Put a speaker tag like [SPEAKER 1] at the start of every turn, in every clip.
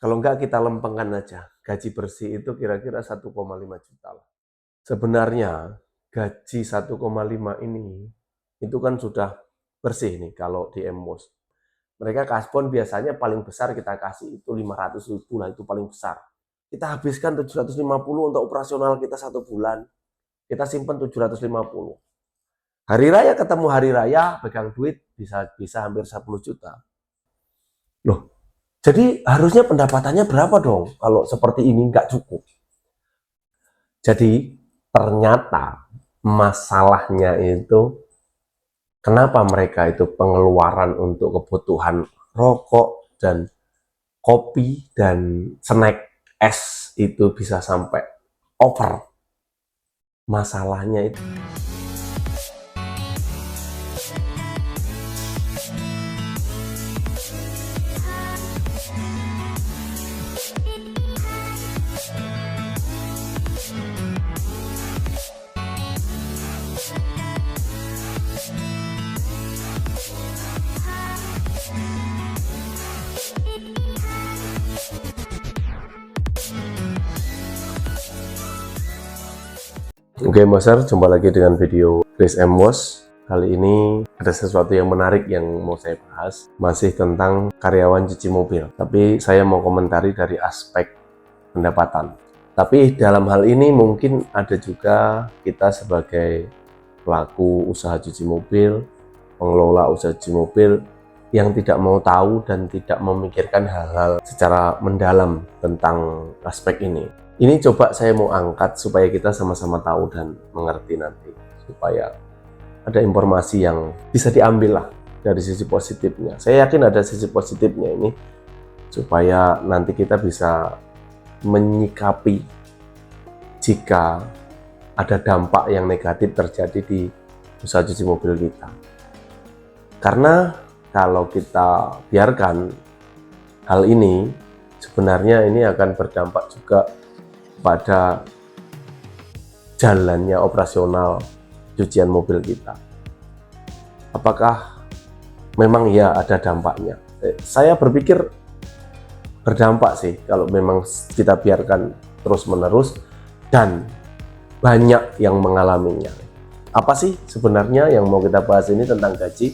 [SPEAKER 1] Kalau enggak kita lempengkan aja, gaji bersih itu kira-kira 1,5 juta lah. Sebenarnya gaji 1,5 ini itu kan sudah bersih nih kalau di Emos. Mereka kasbon biasanya paling besar kita kasih itu 500.000 lah, itu paling besar. Kita habiskan 750 untuk operasional kita 1 bulan. Kita simpan 750. Hari raya ketemu hari raya, pegang duit bisa hampir 10 juta. Loh, jadi harusnya pendapatannya berapa dong kalau seperti ini nggak cukup? Jadi ternyata masalahnya itu kenapa mereka itu pengeluaran untuk kebutuhan rokok dan kopi dan snack es itu bisa sampai over. Masalahnya itu Oke Master, jumpa lagi dengan video Chris Emos. Kali ini ada sesuatu yang menarik yang mau saya bahas, masih tentang karyawan cuci mobil. Tapi saya mau komentari dari aspek pendapatan. Tapi dalam hal ini mungkin ada juga kita sebagai pelaku usaha cuci mobil, pengelola usaha cuci mobil yang tidak mau tahu dan tidak memikirkan hal-hal secara mendalam tentang aspek ini. Ini coba saya mau angkat supaya kita sama-sama tahu dan mengerti nanti, supaya ada informasi yang bisa diambil lah dari sisi positifnya. Saya yakin ada sisi positifnya ini, supaya nanti kita bisa menyikapi jika ada dampak yang negatif terjadi di usaha cuci mobil kita. Karena kalau kita biarkan hal ini, sebenarnya ini akan berdampak juga pada jalannya operasional cucian mobil kita. Apakah memang ya ada dampaknya? Saya berpikir berdampak sih kalau memang kita biarkan terus-menerus dan banyak yang mengalaminya. Apa sih sebenarnya yang mau kita bahas ini tentang gaji?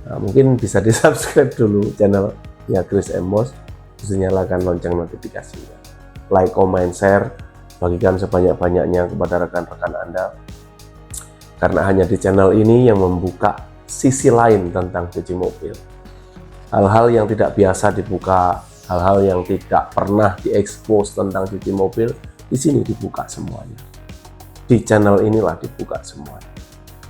[SPEAKER 1] Nah, mungkin bisa di subscribe dulu channelnya Chris Emos, terus nyalakan lonceng notifikasinya. Like, comment, share, bagikan sebanyak-banyaknya kepada rekan-rekan Anda. Karena hanya di channel ini yang membuka sisi lain tentang cuci mobil. Hal-hal yang tidak biasa dibuka, hal-hal yang tidak pernah diekspos tentang cuci mobil, di sini dibuka semuanya. Di channel inilah dibuka semuanya.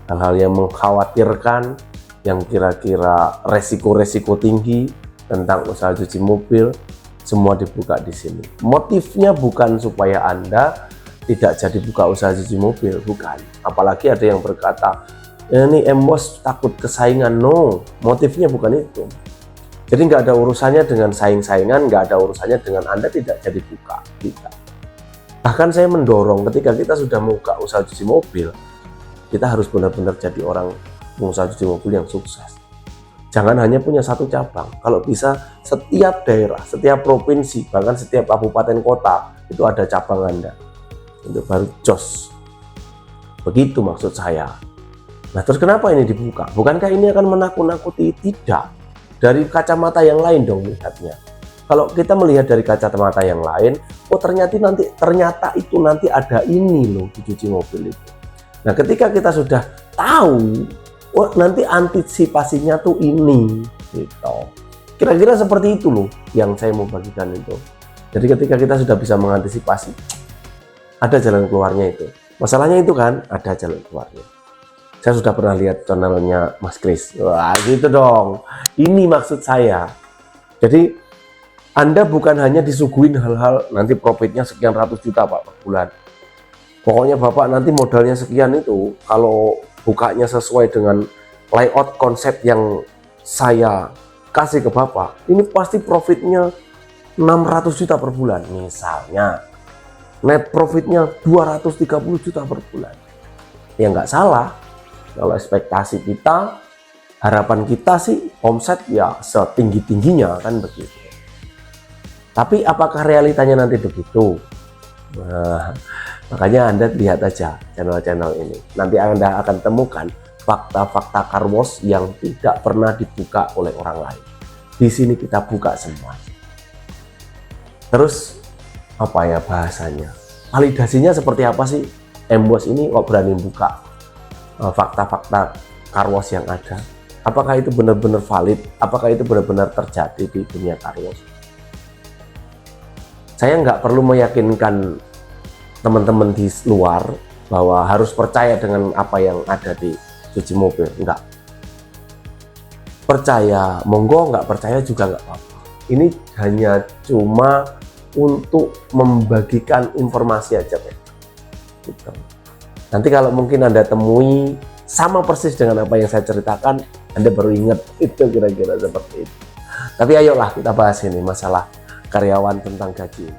[SPEAKER 1] Hal-hal yang mengkhawatirkan, yang kira-kira resiko-resiko tinggi tentang usaha cuci mobil, semua dibuka di sini. Motifnya bukan supaya Anda tidak jadi buka usaha cuci mobil, bukan. Apalagi ada yang berkata, ini Emos takut kesaingan. No, motifnya bukan itu. Jadi nggak ada urusannya dengan saing-saingan, nggak ada urusannya dengan Anda tidak jadi buka. Tidak. Bahkan saya mendorong ketika kita sudah buka usaha cuci mobil, kita harus benar-benar jadi orang pengusaha cuci mobil yang sukses. Jangan hanya punya satu cabang. Kalau bisa setiap daerah, setiap provinsi, bahkan setiap kabupaten kota itu ada cabang Anda. Itu baru jos. Begitu maksud saya. Nah, terus kenapa ini dibuka? Bukankah ini akan menakut-nakuti? Tidak. Dari kacamata yang lain dong melihatnya. Kalau kita melihat dari kacamata yang lain, oh ternyata itu nanti ada ini loh di cuci mobil itu. Nah, ketika kita sudah tahu, oh nanti antisipasinya tuh ini gitu. Kira-kira seperti itu loh yang saya mau bagikan itu. Jadi ketika kita sudah bisa mengantisipasi, ada jalan keluarnya itu. Masalahnya itu kan ada jalan keluarnya. Saya sudah pernah lihat channelnya Mas Chris. Wah gitu dong. Ini maksud saya. Jadi Anda bukan hanya disuguhin hal-hal nanti profitnya sekian ratus juta Pak per bulan. Pokoknya Bapak nanti modalnya sekian itu, kalau bukanya sesuai dengan layout konsep yang saya kasih ke Bapak, ini pasti profitnya 600 juta per bulan misalnya. Net profitnya 230 juta per bulan. Ya nggak salah. Kalau ekspektasi kita, harapan kita sih omset ya setinggi-tingginya kan begitu. Tapi apakah realitanya nanti begitu? Nah, makanya Anda lihat aja channel-channel ini. Nanti Anda akan temukan fakta-fakta car wash yang tidak pernah dibuka oleh orang lain. Di sini kita buka semua. Terus apa ya bahasanya? Validasinya seperti apa sih? M-Wash ini kok berani buka fakta-fakta car wash yang ada? Apakah itu benar-benar valid? Apakah itu benar-benar terjadi di dunia car wash? Saya nggak perlu meyakinkan teman-teman di luar bahwa harus percaya dengan apa yang ada di cuci mobil. Enggak. Percaya, monggo, nggak percaya juga nggak apa-apa. Ini hanya cuma untuk membagikan informasi aja, Pak. Gitu. Nanti kalau mungkin Anda temui sama persis dengan apa yang saya ceritakan, Anda baru ingat itu kira-kira seperti itu. Tapi ayolah kita bahas ini masalah karyawan tentang gaji.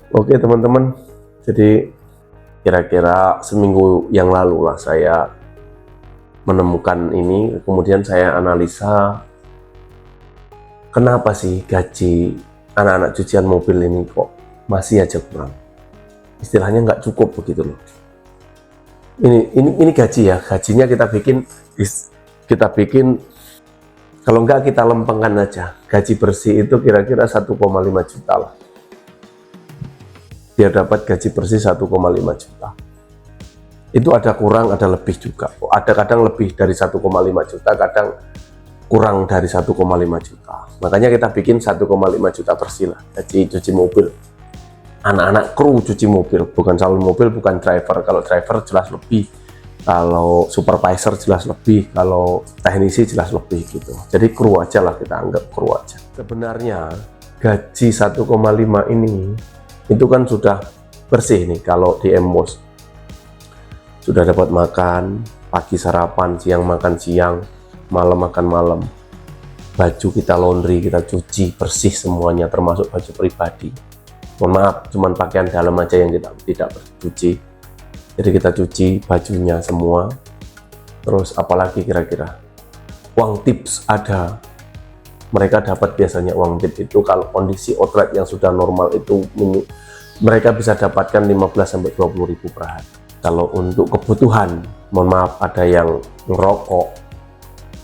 [SPEAKER 1] Oke teman-teman, jadi kira-kira seminggu yang lalu lah saya menemukan ini, kemudian saya analisa kenapa sih gaji anak-anak cucian mobil ini kok masih aja kurang, istilahnya nggak cukup begitu loh. Ini gaji ya, gajinya kita bikin Kalau enggak kita lempengkan aja, gaji bersih itu kira-kira 1,5 juta lah. Dia dapat gaji bersih 1,5 juta. Itu ada kurang, ada lebih juga. Ada kadang lebih dari 1,5 juta, kadang kurang dari 1,5 juta. Makanya kita bikin 1,5 juta bersih lah, gaji cuci mobil. Anak-anak kru cuci mobil, bukan salon mobil, bukan driver. Kalau driver jelas lebih, kalau supervisor jelas lebih, kalau teknisi jelas lebih gitu. Jadi kru aja lah, kita anggap kru aja. Sebenarnya gaji 1,5 ini itu kan sudah bersih nih kalau di Embos. Sudah dapat makan, pagi sarapan, siang makan siang, malam makan malam. Baju kita laundry, kita cuci bersih semuanya, termasuk baju pribadi. Mohon maaf, cuman pakaian dalam aja yang kita tidak bercuci. Jadi kita cuci bajunya semua. Terus apalagi kira-kira? Uang tips ada. Mereka dapat biasanya uang tips itu kalau kondisi outlet yang sudah normal itu mereka bisa dapatkan 15-20 ribu per hari. Kalau untuk kebutuhan, mohon maaf, ada yang ngerokok,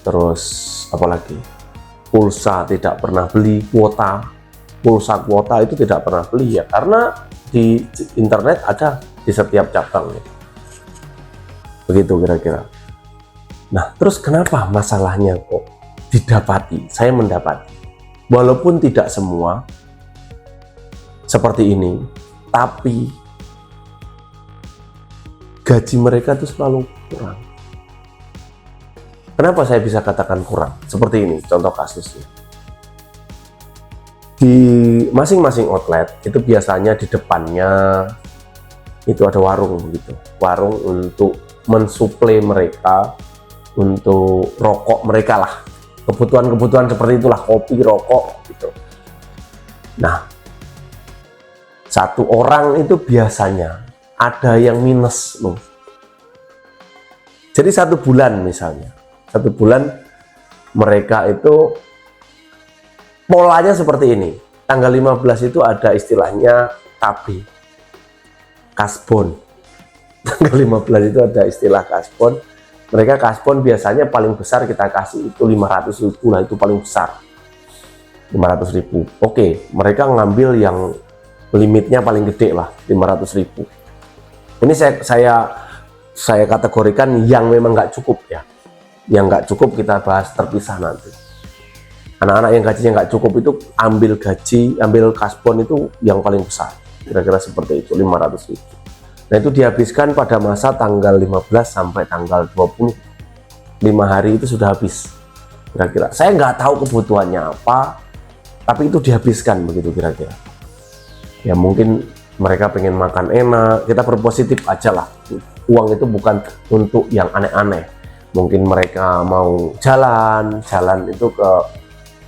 [SPEAKER 1] terus apalagi pulsa tidak pernah beli, pulsa kuota itu tidak pernah beli ya, karena di internet ada di setiap cabang ya. Begitu kira-kira. Nah, terus kenapa masalahnya kok didapati? Saya mendapati, walaupun tidak semua seperti ini, tapi gaji mereka itu selalu kurang. Kenapa saya bisa katakan kurang? Seperti ini contoh kasusnya. Di masing-masing outlet itu biasanya di depannya itu ada warung gitu. Warung untuk mensuplai mereka untuk rokok mereka lah. Kebutuhan-kebutuhan seperti itulah, kopi, rokok gitu. Nah, satu orang itu biasanya ada yang minus loh. Jadi 1 bulan misalnya, 1 bulan mereka itu polanya seperti ini. Tanggal 15 itu ada istilahnya KB, kasbon. Tanggal 15 itu ada istilah kasbon. Mereka kasbon biasanya paling besar kita kasih itu 500 ribu lah, itu paling besar. 500 ribu. Oke, mereka ngambil yang limitnya paling gede lah, 500 ribu. Ini saya kategorikan yang memang nggak cukup ya. Yang nggak cukup kita bahas terpisah nanti. Anak-anak yang gajinya nggak cukup itu ambil kasbon itu yang paling besar. Kira-kira seperti itu, 500 ribu. Nah, itu dihabiskan pada masa tanggal 15 sampai tanggal 20. 5 hari itu sudah habis. Kira-kira. Saya nggak tahu kebutuhannya apa, tapi itu dihabiskan begitu kira-kira. Ya mungkin mereka pengen makan enak, kita berpositif aja lah. Uang itu bukan untuk yang aneh-aneh. Mungkin mereka mau jalan itu ke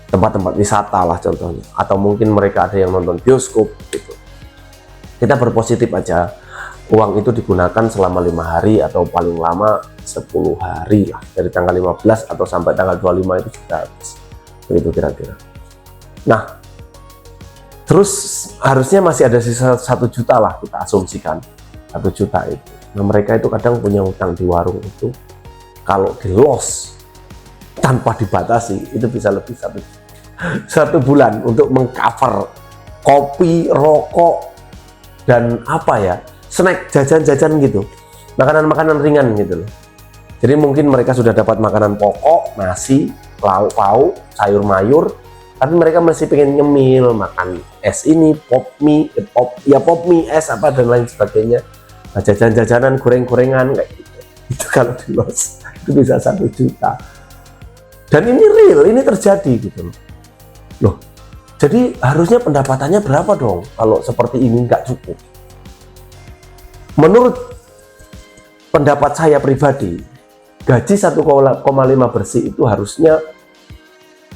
[SPEAKER 1] tempat-tempat wisata lah contohnya, atau mungkin mereka ada yang nonton bioskop gitu. Kita berpositif aja, uang itu digunakan selama 5 hari atau paling lama 10 hari lah, dari tanggal 15 atau sampai tanggal 25 itu sudah habis, begitu kira-kira. Nah, terus harusnya masih ada sisa 1 juta lah, kita asumsikan 1 juta itu. Nah, mereka itu kadang punya utang di warung itu, kalau di loss tanpa dibatasi itu bisa lebih 1 bulan untuk mengcover kopi, rokok, dan apa ya, snack, jajan-jajan gitu, makanan-makanan ringan gitu loh. Jadi mungkin mereka sudah dapat makanan pokok, nasi, lauk-lauk, sayur mayur, tapi mereka masih pengen nyemil, makan es ini, pop mie, es apa dan lain sebagainya. Nah, jajan-jajanan, goreng-gorengan kayak gitu. Itu kalau di loss itu bisa 1 juta. Dan ini real, ini terjadi gitu loh. Jadi harusnya pendapatannya berapa dong kalau seperti ini nggak cukup? Menurut pendapat saya pribadi, gaji 1,5 bersih itu harusnya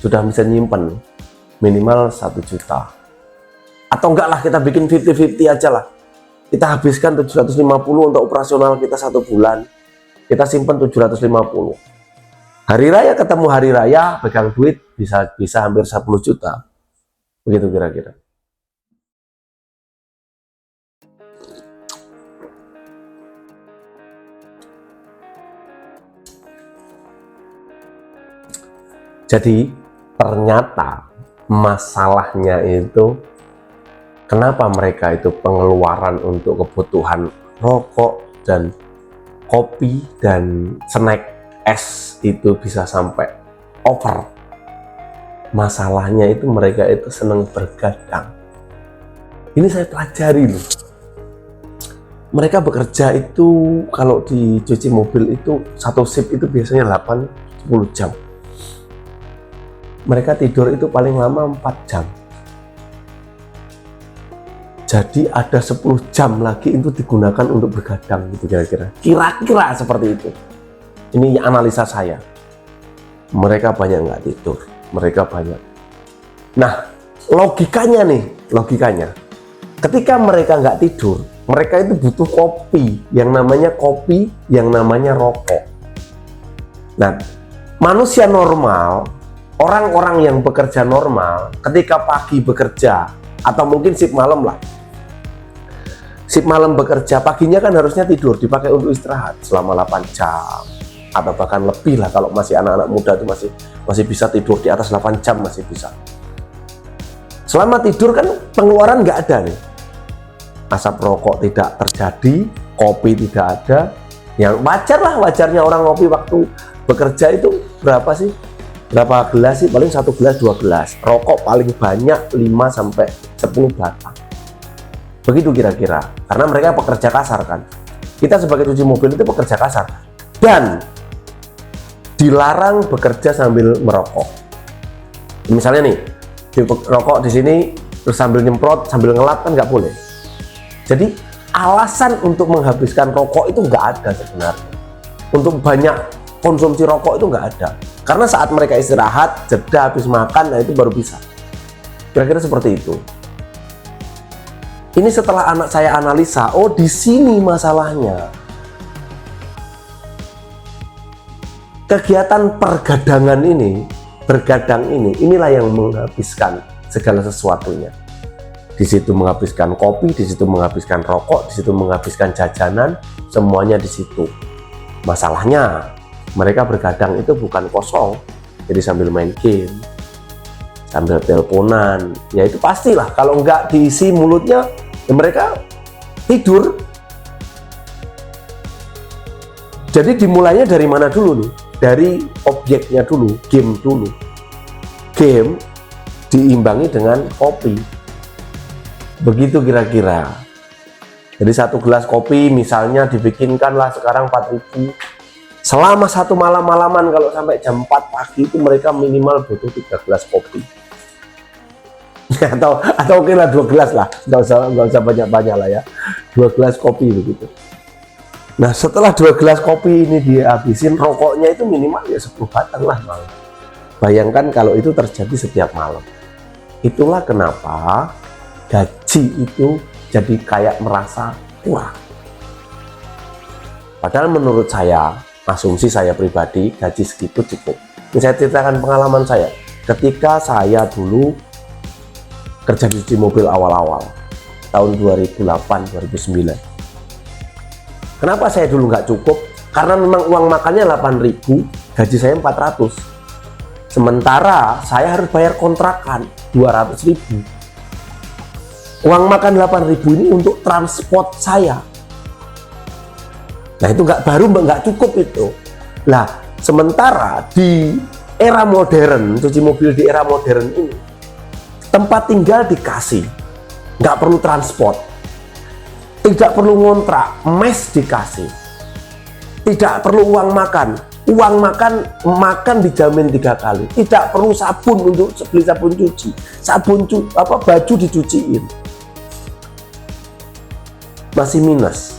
[SPEAKER 1] sudah bisa nyimpen minimal 1 juta. Atau enggak lah, kita bikin 50-50 aja lah. Kita habiskan 750 untuk operasional kita 1 bulan. Kita simpen 750. Hari raya ketemu hari raya, pegang duit bisa hampir 10 juta. Begitu kira-kira. Jadi ternyata masalahnya itu kenapa mereka itu pengeluaran untuk kebutuhan rokok dan kopi dan snack es itu bisa sampai over. Masalahnya itu mereka itu senang bergadang. Ini saya pelajari loh. Mereka bekerja itu kalau di cuci mobil itu satu shift itu biasanya 8-10 jam. Mereka tidur itu paling lama 4 jam. Jadi ada 10 jam lagi itu digunakan untuk bergadang gitu kira-kira. Kira-kira seperti itu. Ini analisa saya. Mereka banyak nggak tidur. Mereka banyak. Nah, logikanya nih, logikanya. Ketika mereka nggak tidur, mereka itu butuh kopi, yang namanya rokok. Nah, manusia normal, orang-orang yang bekerja normal, ketika pagi bekerja, atau mungkin shift malam lah. Shift malam bekerja, paginya kan harusnya tidur, dipakai untuk istirahat selama 8 jam. Atau bahkan lebih lah, kalau masih anak-anak muda itu masih bisa tidur di atas 8 jam, masih bisa. Selama tidur kan pengeluaran nggak ada nih. Asap rokok tidak terjadi, kopi tidak ada. Yang wajar lah, wajarnya orang ngopi waktu bekerja itu berapa sih? Berapa gelas sih? Paling 1 gelas, 2 gelas. Rokok paling banyak 5-10 batang. Begitu kira-kira. Karena mereka pekerja kasar kan. Kita sebagai cuci mobil itu pekerja kasar. Dan dilarang bekerja sambil merokok. Misalnya nih, rokok di sini terus sambil nyemprot, sambil ngelap kan nggak boleh. Jadi alasan untuk menghabiskan rokok itu nggak ada sebenarnya. Untuk banyak konsumsi rokok itu nggak ada. Karena saat mereka istirahat, jeda habis makan, nah itu baru bisa. Kira-kira seperti itu. Ini setelah anak saya analisa, oh di sini masalahnya. Kegiatan pergadangan ini, bergadang ini, inilah yang menghabiskan segala sesuatunya. Di situ menghabiskan kopi, di situ menghabiskan rokok, di situ menghabiskan jajanan, semuanya di situ. Masalahnya, mereka bergadang itu bukan kosong, jadi sambil main game, sambil teleponan, ya itu pastilah. Kalau nggak diisi mulutnya, ya mereka tidur. Jadi dimulainya dari mana dulu nih? Dari objeknya dulu, game dulu. Game diimbangi dengan kopi. Begitu kira-kira. Jadi 1 gelas kopi misalnya dibikinkanlah sekarang 4.000. Selama 1 malam-malaman kalau sampai jam 4 pagi itu mereka minimal butuh 3 gelas kopi. atau oke lah 2 gelas lah. Nggak usah banyak-banyak lah ya. 2 gelas kopi begitu. Nah setelah 2 gelas kopi ini dihabisin, rokoknya itu minimal ya 10 batang lah malam. Bayangkan kalau itu terjadi setiap malam. Itulah kenapa gaji itu jadi kayak merasa kurang. Padahal menurut saya, asumsi saya pribadi, gaji segitu cukup. Ini saya ceritakan pengalaman saya. Ketika saya dulu kerja di cuci mobil awal-awal, tahun 2008-2009. Kenapa saya dulu nggak cukup? Karena memang uang makannya 8.000, gaji saya 400. Sementara saya harus bayar kontrakan 200.000. Uang makan 8.000 ini untuk transport saya. Nah itu nggak cukup itu. Nah sementara di era modern, cuci mobil di era modern ini, tempat tinggal dikasih, nggak perlu transport, tidak perlu ngontrak, mes dikasih, tidak perlu uang makan. Uang makan dijamin 3 kali, tidak perlu sabun untuk beli sabun cuci, baju dicuciin. Masih minus.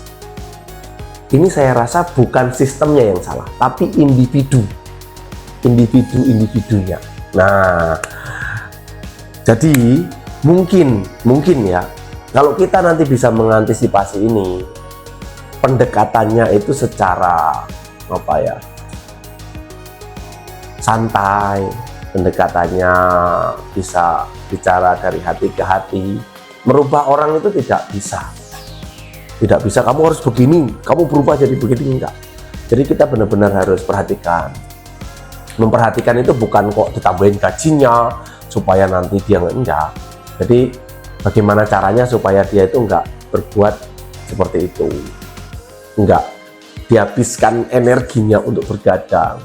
[SPEAKER 1] Ini saya rasa bukan sistemnya yang salah, tapi individunya. Nah, jadi mungkin ya, kalau kita nanti bisa mengantisipasi ini, pendekatannya itu secara santai, pendekatannya bisa bicara dari hati ke hati. Merubah orang itu tidak bisa kamu harus begini, kamu berubah jadi begini, enggak. Jadi kita benar-benar harus perhatikan Memperhatikan itu bukan kok ditambahin gajinya supaya nanti dia enggak. Jadi bagaimana caranya supaya dia itu enggak berbuat seperti itu, enggak dihabiskan energinya untuk bergadang.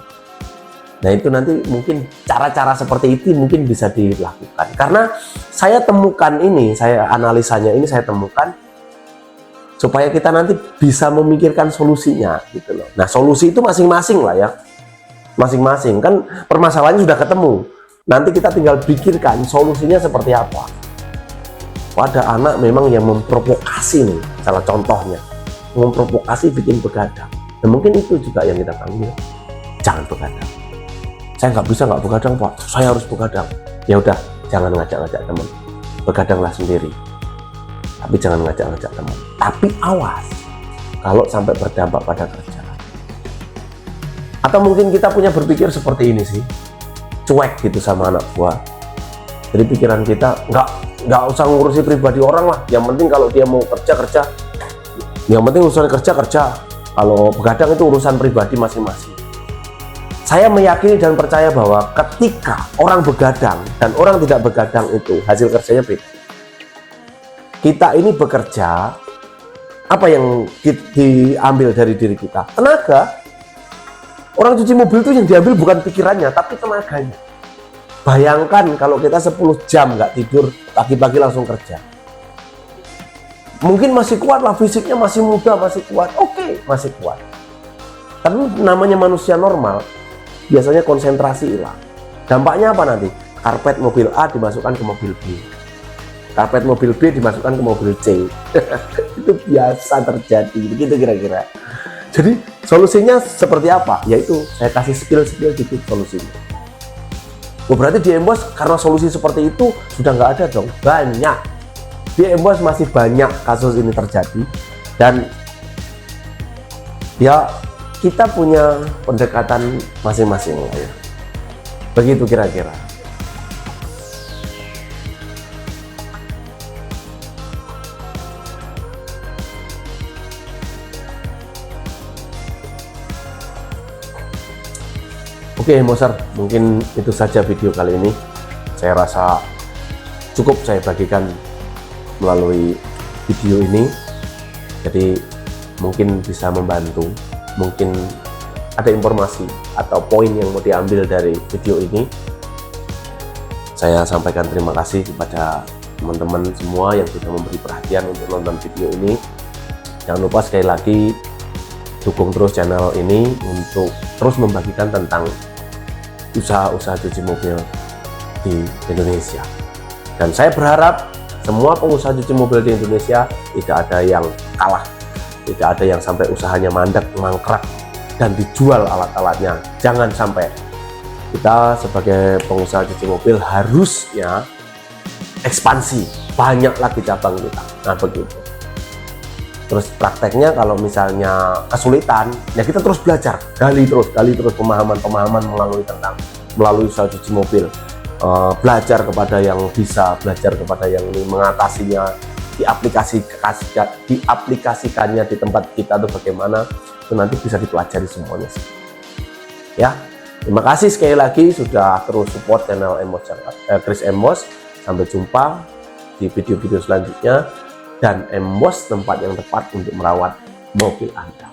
[SPEAKER 1] Nah itu nanti mungkin cara-cara seperti itu mungkin bisa dilakukan. Karena saya temukan ini, saya analisanya ini saya temukan supaya kita nanti bisa memikirkan solusinya gitu loh. Nah solusi itu masing-masing lah ya, masing-masing kan permasalahannya sudah ketemu. Nanti kita tinggal pikirkan solusinya seperti apa. Ada anak memang yang memprovokasi nih, salah contohnya memprovokasi bikin begadang. Dan mungkin itu juga yang kita panggil, jangan begadang. Saya nggak bisa nggak begadang Pak, saya harus begadang. Ya udah, jangan ngajak-ngajak teman, begadanglah sendiri. Tapi jangan ngajak-ngajak teman. Tapi awas kalau sampai berdampak pada kerja. Atau mungkin kita punya berpikir seperti ini sih, cuek gitu sama anak buah. Jadi pikiran kita nggak usah ngurusi pribadi orang lah. Yang penting kalau dia mau kerja. Yang penting urusan kerja. Kalau begadang itu urusan pribadi masing-masing. Saya meyakini dan percaya bahwa ketika orang begadang dan orang tidak begadang itu hasil kerjanya beda. Kita ini bekerja, apa yang diambil dari diri kita? Tenaga. Orang cuci mobil itu yang diambil bukan pikirannya, tapi tenaganya. Bayangkan kalau kita 10 jam nggak tidur, pagi-pagi langsung kerja. Mungkin masih kuat lah, fisiknya masih muda, masih kuat. Oke, masih kuat. Tapi namanya manusia normal, biasanya konsentrasi hilang. Dampaknya apa nanti? Karpet mobil A dimasukkan ke mobil B. Karpet mobil B dimasukkan ke mobil C. Itu biasa terjadi, begitu kira-kira. Jadi solusinya seperti apa? Yaitu saya kasih skill-skill dikit solusinya. Oh, berarti di Embos karena solusi seperti itu sudah nggak ada dong? Banyak. Di Embos masih banyak kasus ini terjadi. Dan ya kita punya pendekatan masing-masing ya. Begitu kira-kira. Oke, Moser, mungkin itu saja video kali ini. Saya rasa cukup saya bagikan melalui video ini. Jadi mungkin bisa membantu, mungkin ada informasi atau poin yang mau diambil dari video ini. Saya sampaikan terima kasih kepada teman-teman semua yang sudah memberi perhatian untuk nonton video ini. Jangan lupa sekali lagi dukung terus channel ini untuk terus membagikan tentang usaha-usaha cuci mobil di Indonesia. Dan saya berharap semua pengusaha cuci mobil di Indonesia tidak ada yang kalah, tidak ada yang sampai usahanya mandek, mangkrak, dan dijual alat-alatnya. Jangan sampai. Kita sebagai pengusaha cuci mobil harusnya ekspansi, banyak lagi cabang kita. Nah begitu. Terus prakteknya kalau misalnya kesulitan, ya kita terus belajar, gali terus pemahaman melalui usaha cuci mobil, belajar kepada yang bisa, belajar kepada yang ini, mengatasinya, diaplikasikannya di tempat kita tuh bagaimana, itu nanti bisa dipelajari semuanya sih. Ya, terima kasih sekali lagi sudah terus support channel Chris Embos. Sampai jumpa di video-video selanjutnya. Dan Embos tempat yang tepat untuk merawat mobil Anda.